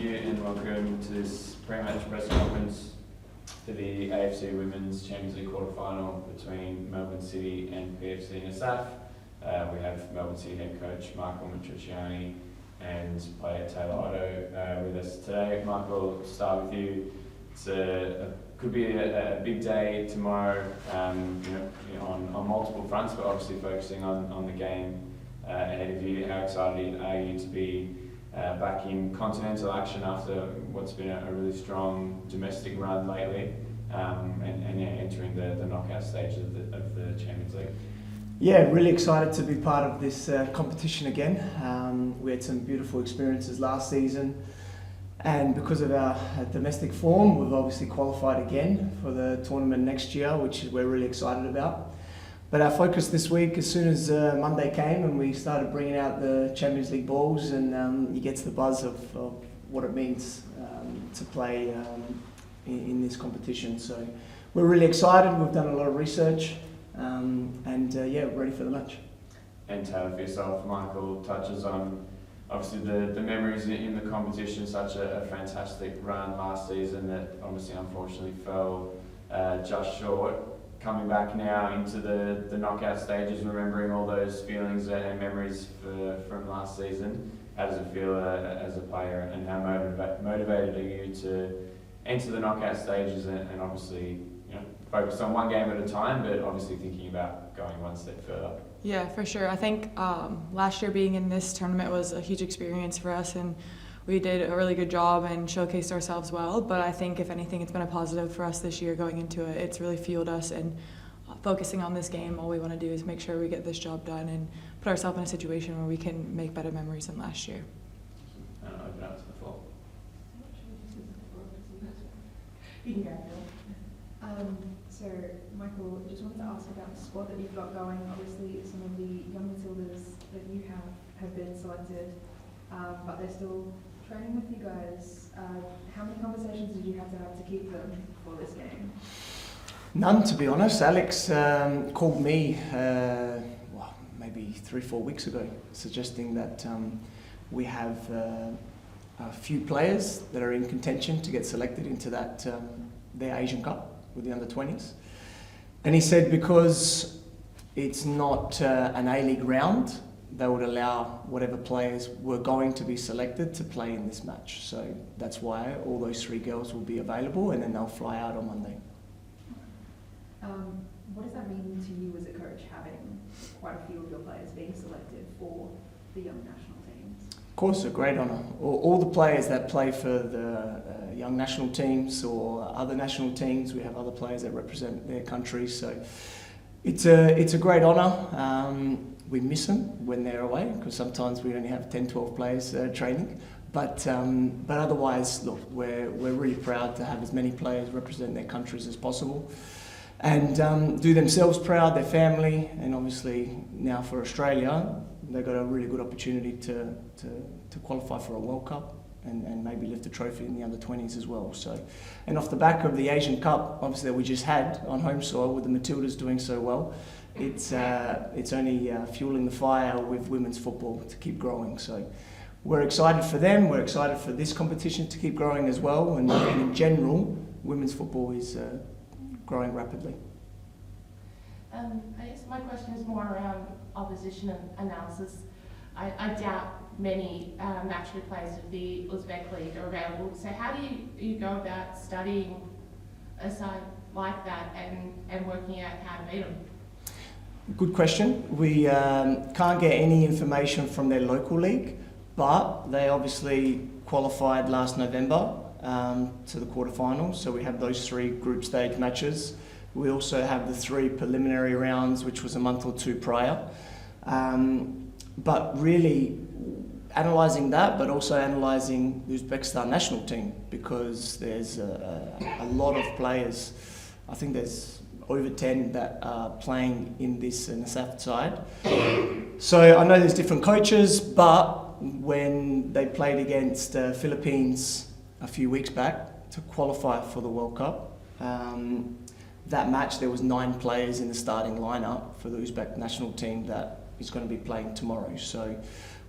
you and welcome to this pre-match press conference for the AFC Women's Champions League quarter-final between Melbourne City and PFC Nasaf. We have Melbourne City head coach Matricciani and player Taylor Otto with us today. Michael, to start with you, could be a big day tomorrow on multiple fronts, but obviously focusing on the game ahead of you. How excited are you to be back in continental action after what's been a really strong domestic run lately, and entering the knockout stage of the Champions League? Yeah, really excited to be part of this competition again. We had some beautiful experiences last season, and because of our domestic form, we've obviously qualified again for the tournament next year, which we're really excited about. But our focus this week, as soon as Monday came and we started bringing out the Champions League balls, and you get to the buzz of what it means to play in this competition. So we're really excited. We've done a lot of research, ready for the match. And Taylor, for yourself, Michael touches on obviously the memories in the competition, such a fantastic run last season that obviously unfortunately fell just short. Coming back now into the knockout stages, remembering all those feelings and memories from last season, how does it feel as a player, and how motivated are you to enter the knockout stages and obviously focus on one game at a time, but obviously thinking about going one step further? Yeah, for sure. I think last year being in this tournament was a huge experience for us, and we did a really good job and showcased ourselves well. But I think if anything, it's been a positive for us this year going into it. It's really fueled us, and focusing on this game, all we want to do is make sure we get this job done and put ourselves in a situation where we can make better memories than last year. And I'll open up to the floor. You can go, Phil. So, Michael, just wanted to ask about the squad that you've got going. Obviously, some of the young Matildas that you have been selected, but they're still training with you guys. How many conversations did you have to keep them for this game? None, to be honest. Alex called me maybe 3-4 weeks ago, suggesting that we have a few players that are in contention to get selected into that their Asian Cup with the under-20s. And he said because it's not an A-League round, they would allow whatever players were going to be selected to play in this match. So that's why all those 3 girls will be available, and then they'll fly out on Monday. What does that mean to you as a coach, having quite a few of your players being selected for the young national teams? Of course, a great honour. All the players that play for the young national teams or other national teams, we have other players that represent their countries. So it's a great honour. We miss them when they're away, because sometimes we only have 10-12 players training. But otherwise, look, we're really proud to have as many players represent their countries as possible, and do themselves proud, their family, and obviously now for Australia, they've got a really good opportunity to qualify for a World Cup and maybe lift a trophy in the under-20s as well. So, and off the back of the Asian Cup, obviously that we just had on home soil with the Matildas doing so well, it's only fueling the fire with women's football to keep growing. So we're excited for them, we're excited for this competition to keep growing as well, and in general, women's football is growing rapidly. I guess my question is more around opposition analysis. I doubt many match replays of the Uzbek League are available. So how do you go about studying a side like that and working out how to beat them? Good question. We can't get any information from their local league, but they obviously qualified last November to the quarterfinals. So we have those 3 group stage matches. We also have the 3 preliminary rounds, which was a month or 2 prior. But really analysing that, but also analysing the Uzbekistan national team, because there's a lot of players. I think there's over 10 that are playing in this Nasaf side. So I know there's different coaches, but when they played against Philippines a few weeks back to qualify for the World Cup, that match there was 9 players in the starting lineup for the Uzbek national team that is going to be playing tomorrow. So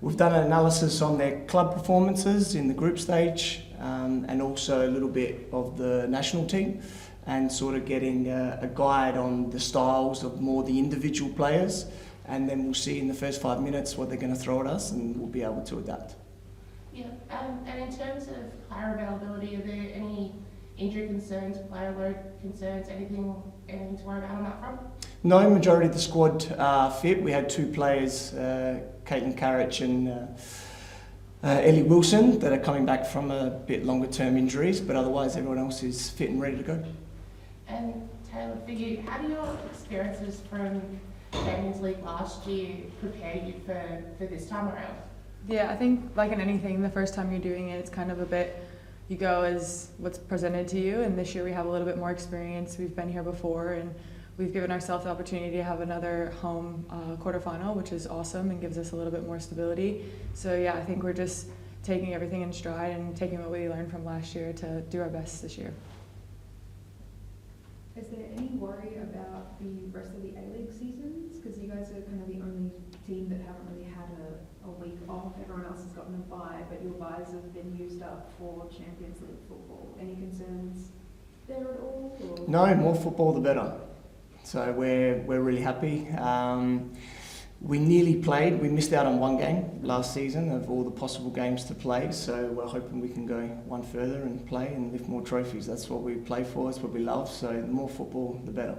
We've done an analysis on their club performances in the group stage, and also a little bit of the national team, and sort of getting a guide on the styles of more the individual players, and then we'll see in the first 5 minutes what they're going to throw at us, and we'll be able to adapt. Yeah, and in terms of player availability, are there any injury concerns, player load concerns, anything to worry about on that front? No, majority of the squad are fit. We had 2 players, Caitlin Carrick and Ellie Wilson, that are coming back from a bit longer term injuries, but otherwise everyone else is fit and ready to go. And Taylor, for you, how do your experiences from Champions League last year prepare you for this time around? Yeah, I think like in anything, the first time you're doing it, it's kind of a bit, you go as what's presented to you, and this year we have a little bit more experience. We've been here before, and we've given ourselves the opportunity to have another home quarterfinal, which is awesome and gives us a little bit more stability. So yeah, I think we're just taking everything in stride and taking what we learned from last year to do our best this year. Is there any worry about the rest of the A-League seasons? Because you guys are kind of the only team that haven't really had a week off. Everyone else has gotten a bye, but your byes have been used up for Champions League football. Any concerns there at all? Or? No, more football the better. So we're really happy. We nearly played. We missed out on 1 game last season of all the possible games to play. So we're hoping we can go one further and play and lift more trophies. That's what we play for. That's what we love. So the more football, the better.